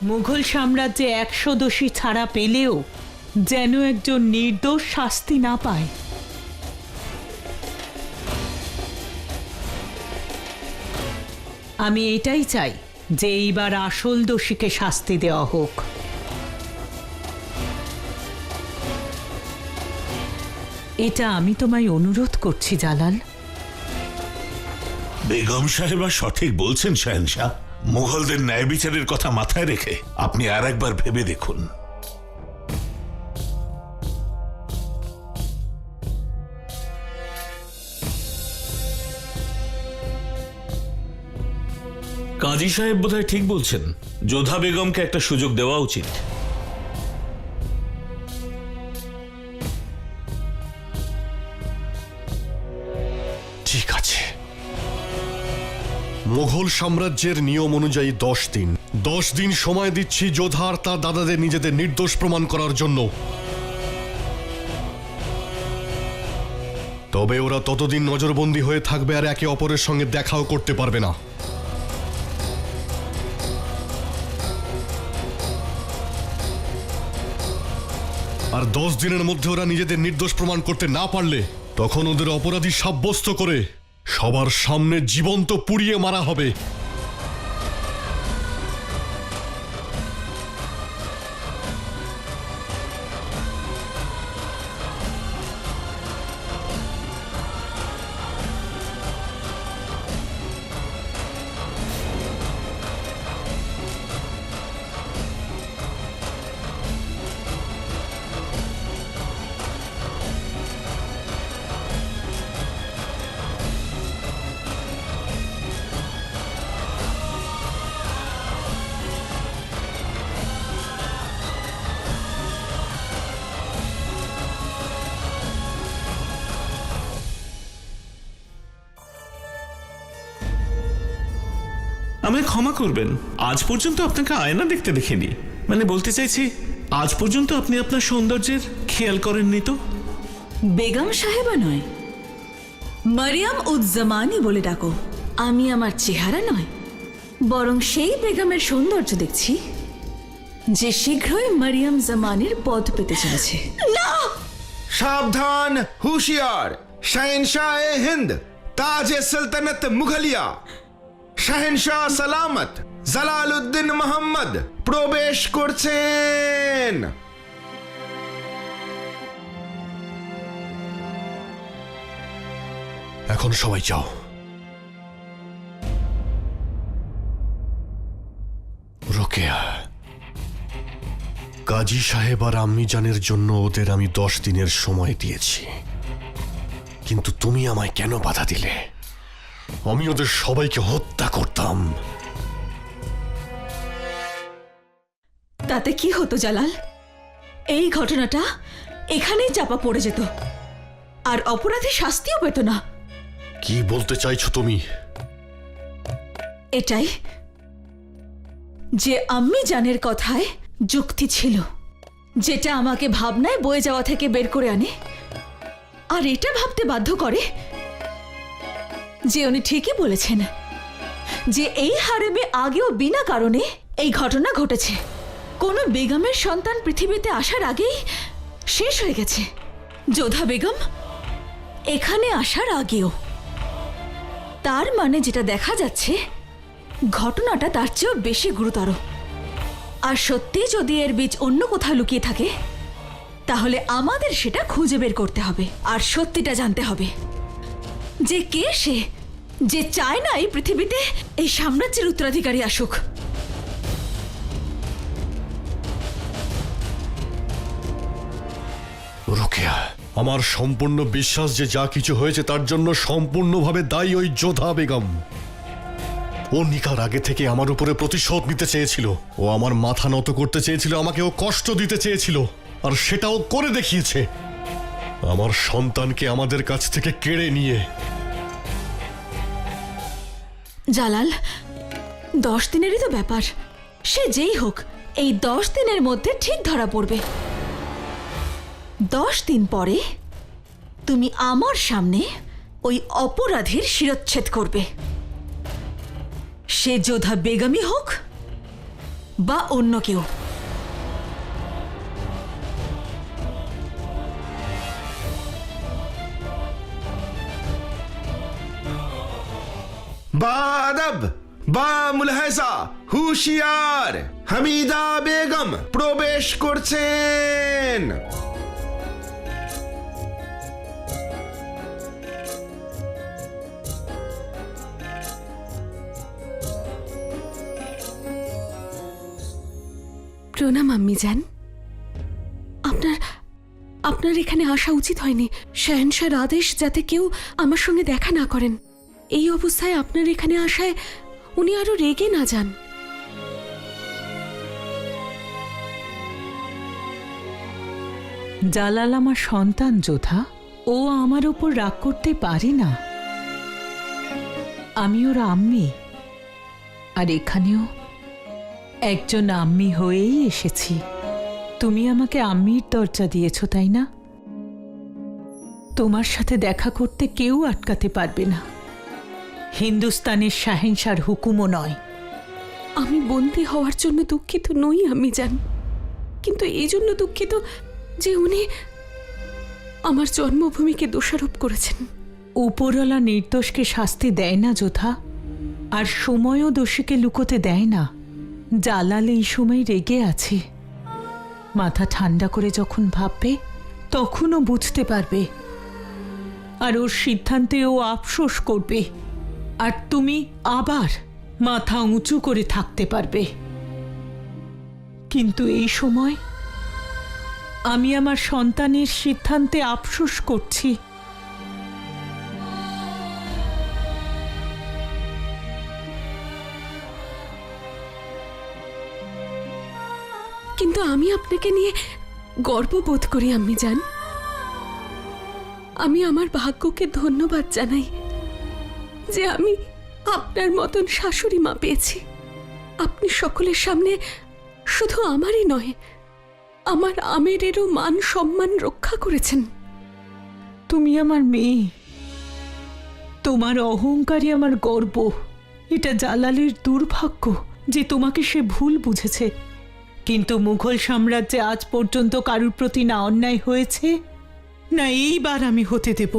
মুঘল সাম্রাজ্যে 100 দোষী ছাড়া পেলেও যেন একজন নির্দোষ শাস্তি না পায়। আমি এটাই চাই যে এইবার আসল দোষীকে শাস্তি দেওয়া হোক। এটা আমি তোমায় অনুরোধ করছি জালাল। বেগম সাহেবা সঠিক বলছেন শাহেনশাহ। মুঘলদের ন্যায় বিচারের কথা মাথায় রেখে আপনি আর একবার ভেবে দেখুন। কাজী সাহেব বোধহয় ঠিক বলছেন, যোধা বেগমকে একটা সুযোগ দেওয়া উচিত। ঠিক আছে, মুঘল সাম্রাজ্যের নিয়ম অনুযায়ী 10 দিন সময় দিচ্ছি যোধা আর তার দাদাদের নিজেদের নির্দোষ প্রমাণ করার জন্য। তবে ওরা ততদিন নজরবন্দী হয়ে থাকবে আর একে অপরের সঙ্গে দেখাও করতে পারবে না। আর 10 দিনের মধ্যে ওরা নিজেদের নির্দোষ প্রমাণ করতে না পারলে তখন ওদের অপরাধী সাব্যস্ত করে সবার সামনে জীবন্ত পুড়িয়ে মারা হবে। আমায় ক্ষমা করবেন, আজ পর্যন্ত আপনাকে আয়না দেখতে দেখিনি। মানে বলতে চাইছি, আজ পর্যন্ত আপনি আপনার সৌন্দর্যের খেয়াল করেননি তো? বেগম সাহেবা নয়, মারিয়াম উজ জামানি বলে ডাকো। আমি আমার চেহারা নয়, বরং সেই বেগমের সৌন্দর্য দেখছি যে শীঘ্রই মারিয়াম জামানির পদ পেতে চলেছে। না! সাবধান, হুঁশিয়ার! শাহেনশাহ এ হিন্দ, তাজে সালতানাত মুঘলিয়া, শাহেনশাহ সালামত জালালউদ্দিন মোহাম্মদ প্রবেশ করছেন। এখন সবাই যাও। রোকেয়া, কাজী সাহেব আর আম্মিজানের জন্য ওদের আমি 10 দিনের সময় দিয়েছি, কিন্তু তুমি আমায় কেন বাধা দিলে? আমি ওদের সবাইকে হত্যা করতাম। তাতে কি হতো জালাল? এই ঘটনাটা এখানেই চাপা পড়ে যেত আর অপরাধী শাস্তিও পেত না। কি বলতে চাইছো তুমি? এটাই যে আম্মি জানের কথায় যুক্তি ছিল, যেটা আমাকে ভাবনায় বয়ে যাওয়া থেকে বের করে আনে আর এটা ভাবতে বাধ্য করে যে উনি ঠিকই বলেছেন যে এই হারেমে আগেও বিনা কারণে এই ঘটনা ঘটেছে। কোনো বেগমের সন্তান পৃথিবীতে আসার আগেই শেষ হয়ে গেছে। যোধা বেগম এখানে আসার আগেও। তার মানে যেটা দেখা যাচ্ছে, ঘটনাটা তার চেয়েও বেশি গুরুতর। আর সত্যি যদি এর বীজ অন্য কোথাও লুকিয়ে থাকে, তাহলে আমাদের সেটা খুঁজে বের করতে হবে আর সত্যিটা জানতে হবে যে কে সে যে চায় না এই পৃথিবীতে এই সাম্রাজ্যের উত্তরাধিকারী আসুক। রোকেয়া, আমার সম্পূর্ণ বিশ্বাস যে যা কিছু হয়েছে তার জন্য সম্পূর্ণভাবে দায়ী ওই যোধা বেগম। ও নিকার আগে থেকে আমার উপরে প্রতিশোধ নিতে চেয়েছিল। ও আমার মাথা নত করতে চেয়েছিল, আমাকে ও কষ্ট দিতে চেয়েছিল, আর সেটাও করে দেখিয়েছে। আমার সন্তানকে আমাদের কাছ থেকে কেড়ে নিয়ে। জালাল, 10 দিনেরই তো ব্যাপার। সে যেই হোক, এই 10 দিনের মধ্যে ঠিক ধরা পড়বে। 10 দিন পরে তুমি আমার সামনে ওই অপরাধীর শিরচ্ছেদ করবে। সে যোধা বেগমই হোক বা অন্য কেউ। বাদব বা মুলহাসা হুশিয়ার, হামিদা বেগম প্রবেশ করছেন। প্রণাম আম্মি যান। আপনার এখানে আসা উচিত হয়নি। শাহেনশাহর আদেশ যাতে কেউ আমার সঙ্গে দেখা না করেন। এই অবস্থায় আপনার এখানে আসায় উনি আরো রেগে না যান। জালাল আমার সন্তান যোধা, ও আমার উপর রাগ করতে পারে না। আমি ওর আম্মি, আর এখানেও একজন আম্মি হয়েই এসেছি। তুমি আমাকে আম্মির দরজা দিয়েছ, তাই না? তোমার সাথে দেখা করতে কেউ আটকাতে পারবে না। হিন্দুস্তানের শাহেনশাহর হুকুমও নয়। আমি বন্দী হওয়ার জন্য দুঃখিত নই আম্মি যান, কিন্তু এই জন্য দুঃখিত যে উনি আমার জন্মভূমিকে দোষারোপ করেছেন। উপরওয়ালা নির্দোষকে শাস্তি দেয় না যোধা, আর সময়ও দোষীকে লুকোতে দেয় না। জালাল এই সময় রেগে আছে। মাথা ঠান্ডা করে যখন ভাববে তখনও বুঝতে পারবে, আর ওর সিদ্ধান্তে ও আফসোস করবে, আর তুমি আবার মাথা উঁচু করে থাকতে পারবে। কিন্তু এই সময় আমি আমার সন্তানের সিদ্ধান্তে আফসোস করছি। কিন্তু আমি আপনাকে নিয়ে গর্ববোধ করি আম্মি যান। আমি আমার ভাগ্যকে ধন্যবাদ জানাই যে আমি আপনার মতন শাশুড়ি মা পেয়েছি। আপনি সকলের সামনে শুধু আমারই নয়, আমার আমেরেরও মান সম্মান রক্ষা করেছেন। তুমি আমার মেয়ে, তোমার অহংকারই আমার গর্ব। এটা জালালের দুর্ভাগ্য যে তোমাকে সে ভুল বুঝেছে। কিন্তু মুঘল সাম্রাজ্যে আজ পর্যন্ত কারুর প্রতি না অন্যায় হয়েছে, না এইবার আমি হতে দেব।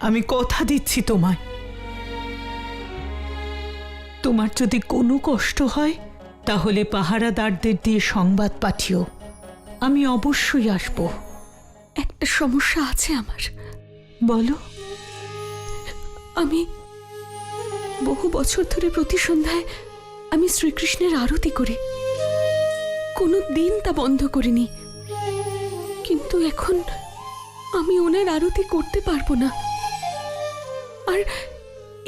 আমি কথা দিচ্ছি তোমায়, তোমার যদি কোনো কষ্ট হয় তাহলে পাহারাদারদের দিয়ে সংবাদ পাঠিও। আমি অবশ্যই আসব। একটা সমস্যা আছে আমার। বলো। আমি বহু বছর ধরে প্রতি সন্ধ্যায় আমি শ্রীকৃষ্ণের আরতি করি, কোনো দিন তা বন্ধ করিনি। কিন্তু এখন আমি ওনার আরতি করতে পারবো না, আর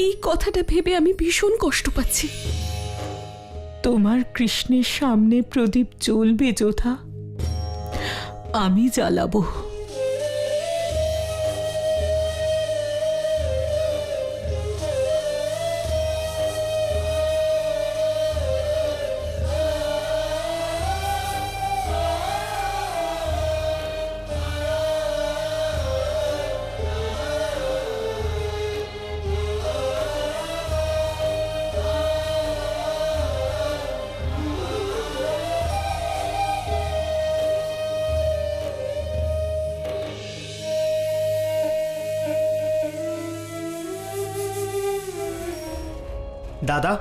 এই কথাটা ভেবে আমি ভীষণ কষ্ট পাচ্ছি। তোমার কৃষ্ণের সামনে প্রদীপ জ্বলবে যোধা, আমি জ্বালাবো। দাদা,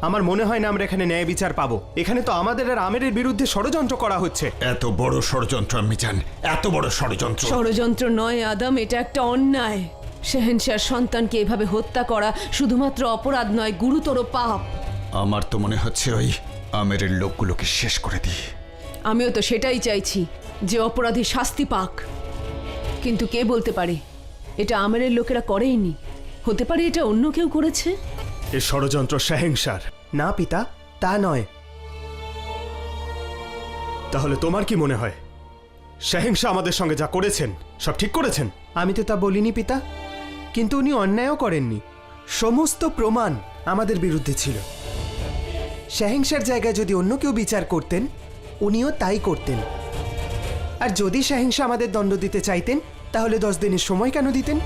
আমার মনে হয় না আমরা এখানে ন্যায় বিচার পাবো। এখানে তো আমাদের আর আমেরের বিরুদ্ধে ষড়যন্ত্র করা হচ্ছে। এত বড় ষড়যন্ত্র আমি জান, এত বড় ষড়যন্ত্র। ষড়যন্ত্র নয় আদম, এটা একটা অন্যায়। শাহেনশাহর সন্তানকে এভাবে হত্যা করা শুধুমাত্র অপরাধ নয়, গুরুতর পাপ। আমার তো মনে হচ্ছে ওই আমেরের লোকগুলোকে শেষ করে দিই। আমিও তো সেটাই চাইছি, যে অপরাধী শাস্তি পাক। কিন্তু কে বলতে পারে এটা আমেরের লোকেরা করেইনি? হতে পারে এটা অন্য কেউ করেছে। এ ষড়যন্ত্র শাহেনশাহর। না পিতা, তা নয়। তাহলে তোমার কি মনে হয় শাহেনশাহ আমাদের সঙ্গে যা করেছেন সব ঠিক করেছেন? আমি তো তা বলিনি পিতা, কিন্তু উনি অন্যায়ও করেননি। সমস্ত প্রমাণ আমাদের বিরুদ্ধে ছিল। শাহেনশাহর জায়গায় যদি অন্য কেউ বিচার করতেন, উনিও তাই করতেন। আর যদি শাহেনশাহ আমাদের দণ্ড দিতে চাইতেন, তাহলে 10 দিনের সময় কেন দিতেন?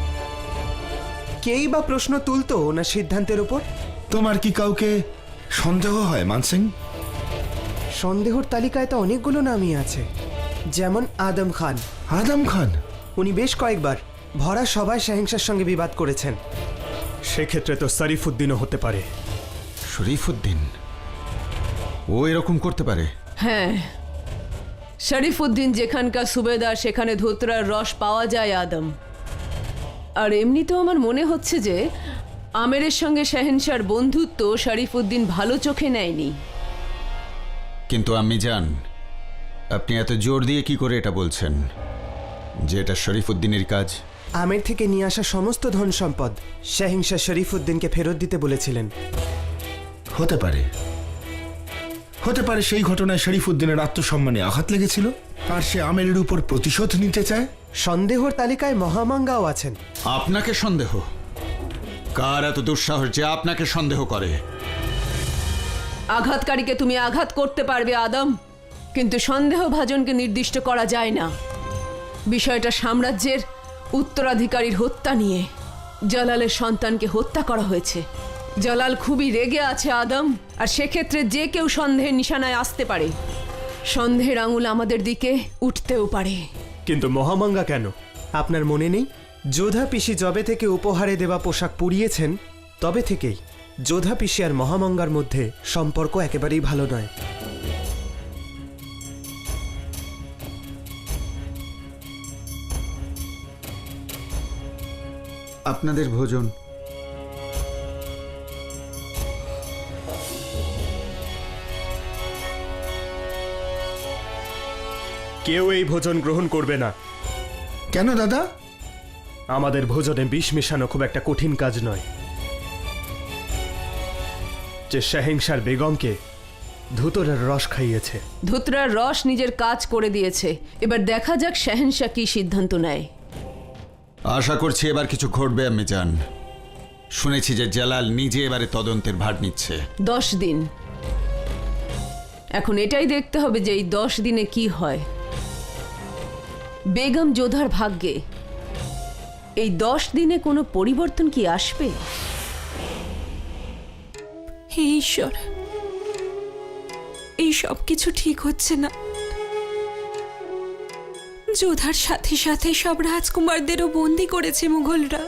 কেই বা প্রশ্ন তুলতো ওনার সিদ্ধান্তের উপর? তোমার কি কাউকে সন্দেহ হয় মানসিং? সন্দেহর তালিকায় তো অনেকগুলো নামই আছে, যেমন আদম খান। আদম খান? উনি বেশ কয়েকবার ভরা সভায় শাহিনশার সঙ্গে বিবাদ করেছেন। সেক্ষেত্রে তো শরীফুদ্দিনও হতে পারে। শরীফুদ্দিন? ও এরকম করতে পারে? হ্যাঁ, শরীফুদ্দিন যেখানকার সুবেদার সেখানে ধুতরার রস পাওয়া যায় আদম। আর এমনিতেও আমার মনে হচ্ছে যে আমেরের সঙ্গে শাহেনশার বন্ধুত্ব শরীফুদ্দিন ভালো চোখে নেয়নি। কিন্তু আমি জান, আপনি এত জোর দিয়ে কি করে এটা বলছেন যে এটা শরীফুদ্দিনের কাজ? আমের থেকে নিয়ে আসা সমস্ত ধন সম্পদ শাহিনশা শরীফুদ্দিনকে ফেরত দিতে বলেছিলেন। হতে পারে, হতে পারে সেই ঘটনায় শরীফুদ্দিনের আত্মসম্মানে আঘাত লেগেছিল আর সে আমেরের উপর প্রতিশোধ নিতে চায়। সন্দেহর তালিকায় মহামাঙ্গাও আছেন। আপনাকে সন্দেহ? কার এত দুঃসাহস যে আপনাকে সন্দেহ করে? আঘাতকারীকে তুমি আঘাত করতে পারবে আদম, কিন্তু সন্দেহভাজনকে নির্দিষ্ট করা যায় না। বিষয়টা সাম্রাজ্যের উত্তরাধিকারীর হত্যা নিয়ে। জালালের সন্তানকে হত্যা করা হয়েছে। জালাল খুবই রেগে আছে আদম, আর সেক্ষেত্রে যে কেউ সন্দেহের নিশানায় আসতে পারে। সন্দেহের আঙুল আমাদের দিকে উঠতেও পারে। কিন্তু মহামাঙ্গা কেন? আপনার মনে নেই, যোধা পিসি যবে থেকে উপহারে দেওয়া পোশাক পুড়িয়েছেন তবে থেকেই যোধা পিসি আর মহামাঙ্গার মধ্যে সম্পর্ক একেবারেই ভালো নয়। আপনাদের ভোজন। কেউ এই ভোজন গ্রহণ করবে না। কেন দাদা? আমাদের ভোজনে বিষ মেশানো খুব একটা কঠিন কাজ নয়। যে শাহিনশার বেগমকে ধুতরার রস খাইয়েছে। ধুতরার রস নিজের কাজ করে দিয়েছে। এবার দেখা যাক শাহেনশা কি সিদ্ধান্ত নেয়। আশা করছি এবার কিছু ঘটবে আমি জান। শুনেছি যে জালাল নিজে এবারে তদন্তের ভার নিচ্ছে। 10 দিন। এখন এটাই দেখতে হবে যে এই 10 দিনে কি হয়। বেগম যোধার ভাগ্যে এই 10 দিনে কোনো পরিবর্তন কি আসবে? হে ঈশ্বর, এই সব কিছু ঠিক হচ্ছে না। যোধার সাথে সাথে সব রাজকুমারদেরও বন্দি করেছে মুঘলরা,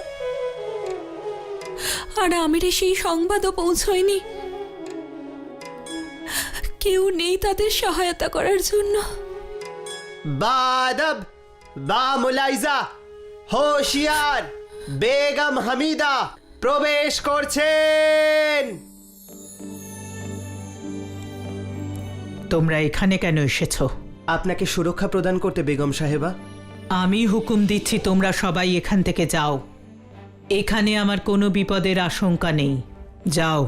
আর আমিরে সেই সংবাদও পৌঁছয়নি। কেউ নেই তাদের সহায়তা করার জন্য। বাদব বা মুলাইজা, হোশিয়ার, বেগম হামিদা প্রবেশ করছেন। তোমরা এখানে কেন এসেছো? আপনাকে সুরক্ষা প্রদান করতে বেগম সাহেবা। আমি হুকুম দিচ্ছি তোমরা সবাই এখান থেকে যাও। এখানে আমার কোনো বিপদের আশঙ্কা নেই। যাও।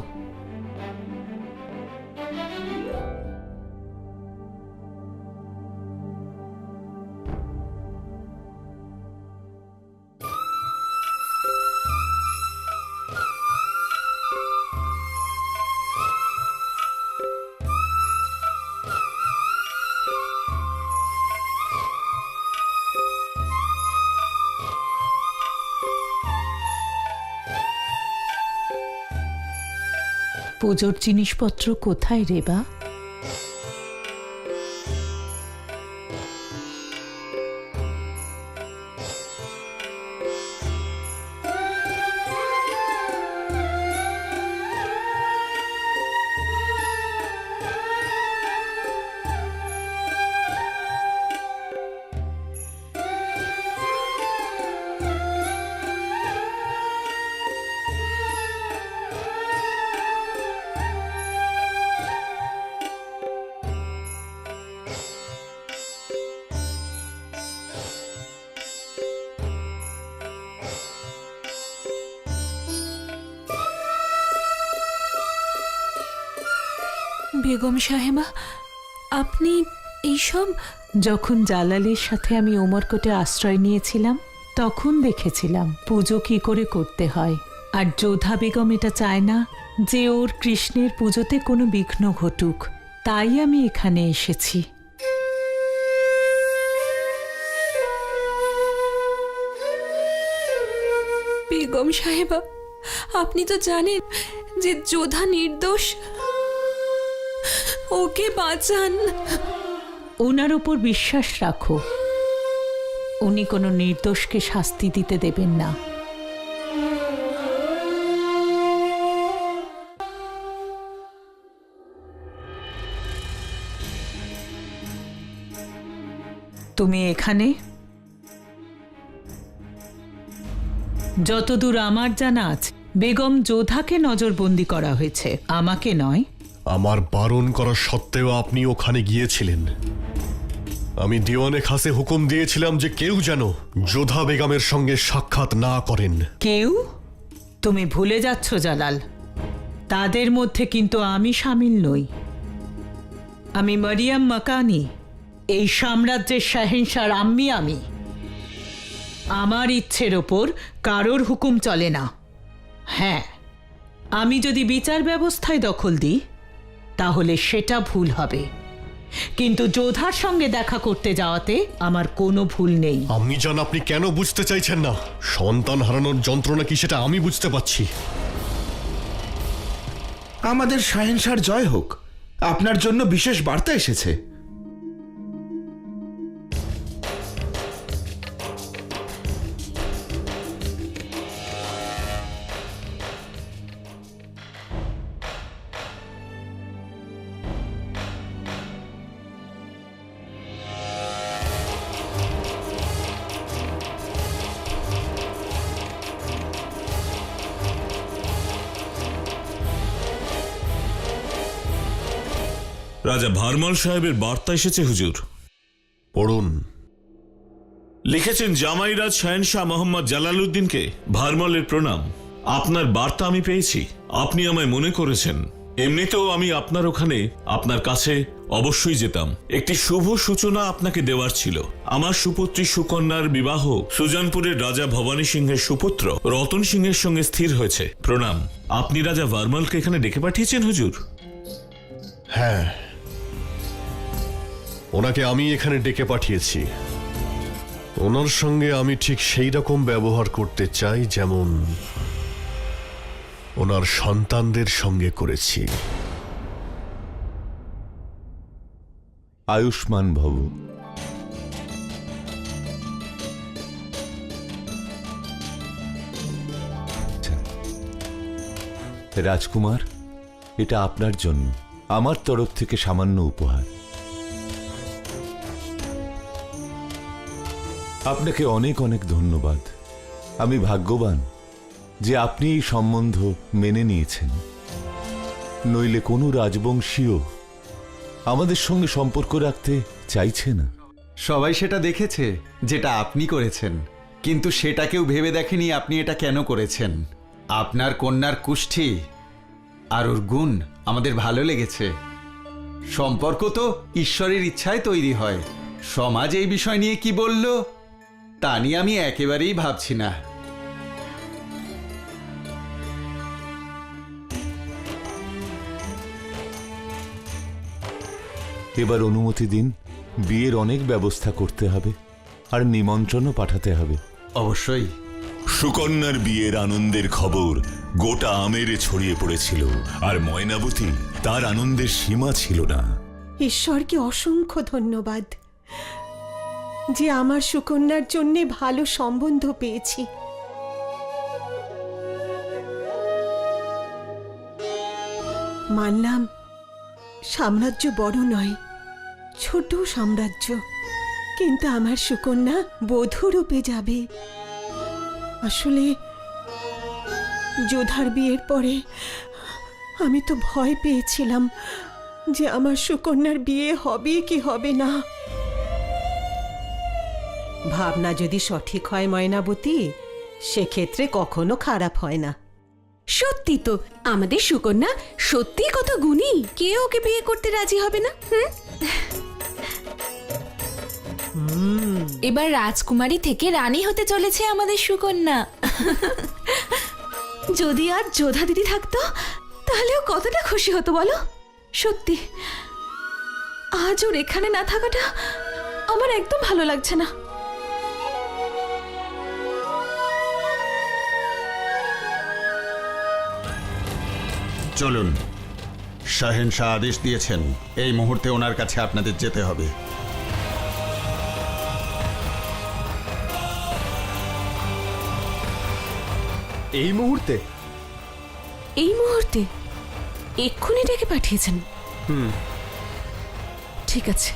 পুজোর জিনিসপত্র কোথায় রেবা? বেগম সাহেবা, আপনি এইসব? যখন জালালের সাথে আমি ওমরকোটে আশ্রয় নিয়েছিলাম তখন দেখেছিলাম পুজো কি করে করতে হয়। আর যোধা বেগম এটা চায় না যে ওর কৃষ্ণের পুজোতে কোনো বিঘ্ন ঘটুক, তাই আমি এখানে এসেছি। বেগম সাহেবা, আপনি তো জানেন যে যোধা নির্দোষ। ওকে বাঁচান। ওনার উপর বিশ্বাস রাখো, উনি কোনো নির্দোষকে শাস্তি দিতে দেবেন না। তুমি এখানে? যতদূর আমার জানা আছে বেগম যোধাকে নজরবন্দি করা হয়েছে, আমাকে নয়। আমার বারণ করা সত্ত্বেও আপনি ওখানে গিয়েছিলেন। আমি দিওয়ানে খাসে হুকুম দিয়েছিলাম যে কেউ যেন যোধা বেগমের সঙ্গে সাক্ষাৎ না করেন। কেউ? তুমি ভুলে যাচ্ছ জালাল, তাদের মধ্যে কিন্তু আমি সামিল নই। আমি মরিয়ম মাকানি, এই সাম্রাজ্যের শাহেনশার আম্মি আমি। আমার ইচ্ছের ওপর কারোর হুকুম চলে না। হ্যাঁ, আমি যদি বিচার ব্যবস্থায় দখল দিই তাহলে সেটা ভুল হবে, কিন্তু যোধার সঙ্গে দেখা করতে যাওয়াতে আমার কোনো ভুল নেই। আমি জান আপনি কেন বুঝতে চাইছেন না? সন্তান হারানোর যন্ত্রণা কি সেটা আমি বুঝতে পারছি। আমাদের শাহেনশার জয় হোক, আপনার জন্য বিশেষ বার্তা এসেছে। রাজা ভারমাল সাহেবের বার্তা এসেছে হুজুর। পড়ুন। লিখেছেন জামাইরাজ শাহেনশাহ মোহাম্মদ জালালউদ্দিনকে ভারমালের প্রণাম। আপনার বার্তা আমি পেয়েছি, আপনি আমায় মনে করেছেন। এমনিতেও আমি আপনার ওখানে আপনার কাছে অবশ্যই যেতাম। একটি শুভ সূচনা আপনাকে দেওয়ার ছিল। আমার সুপুত্রী সুকন্যার বিবাহ সুজানপুরের রাজা ভবানী সিংহের সুপুত্র রতন সিংহের সঙ্গে স্থির হয়েছে। প্রণাম। আপনি রাজা ভারমালকে এখানে ডেকে পাঠিয়েছেন হুজুর? হ্যাঁ, ওনাকে আমি এখানে ডেকে পাঠিয়েছি। ওনার সঙ্গে আমি ঠিক সেই রকম ব্যবহার করতে চাই যেমন ওনার সন্তানদের সঙ্গে করেছি। আয়ুষ্মান ভব। রাজকুমার, এটা আপনার জন্য আমার তরফ থেকে সামান্য উপহার। আপনাকে অনেক অনেক ধন্যবাদ। আমি ভাগ্যবান যে আপনি এই সম্বন্ধ মেনে নিয়েছেন, নইলে কোনো রাজবংশীয় আমাদের সঙ্গে সম্পর্ক রাখতে চাইছে না। সবাই সেটা দেখেছে যেটা আপনি করেছেন, কিন্তু সেটা কেউ ভেবে দেখেনি আপনি এটা কেন করেছেন। আপনার কন্যার কুষ্ঠি আর ওর গুণ আমাদের ভালো লেগেছে। সম্পর্ক তো ঈশ্বরের ইচ্ছায় তৈরি হয়। সমাজ এই বিষয় নিয়ে কি বলল তা নিয়ে আমি একেবারেই ভাবছি না। এবার অনুমতি দিন, বিয়ের অনেক ব্যবস্থা করতে হবে আর নিমন্ত্রণও পাঠাতে হবে। অবশ্যই। সুকন্যার বিয়ের আনন্দের খবর গোটা আমেরে ছড়িয়ে পড়েছিল, আর ময়নাবতী তার আনন্দের সীমা ছিল না। ঈশ্বরকে অসংখ্য ধন্যবাদ যে আমার সুকন্যার জন্য ভালো সম্বন্ধ পেয়েছি। মানলাম সাম্রাজ্য বড় নয়, ছোট সাম্রাজ্য, কিন্তু আমার সুকন্যা বধূ রূপে যাবে। আসলে যোধার বিয়ের পরে আমি তো ভয় পেয়েছিলাম যে আমার সুকন্যার বিয়ে হবে কি হবে না। ভাবনা যদি সঠিক হয় ময়নাবতী, সেক্ষেত্রে কখনো খারাপ হয় না। সত্যি তো, আমাদের সুকন্যা সত্যি কত গুণী, কে ওকে বিয়ে করতে রাজি হবে না? এবার রাজকুমারী থেকে রানী হতে চলেছে আমাদের সুকন্যা। যদি আর যোধা দিদি থাকতো তাহলেও কতটা খুশি হতো বলো। সত্যি আজ ওর এখানে না থাকাটা আমার একদম ভালো লাগছে না। চলুন, শাহেনশাহ আদেশ দিয়েছেন এই মুহূর্তে ওনার কাছে আপনাদের যেতে হবে। এই মুহূর্তে? এই মুহূর্তে এক্ষুনি ডেকে পাঠিয়েছেন? ঠিক আছে।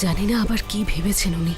জানি না আবার কি ভেবেছেন উনি।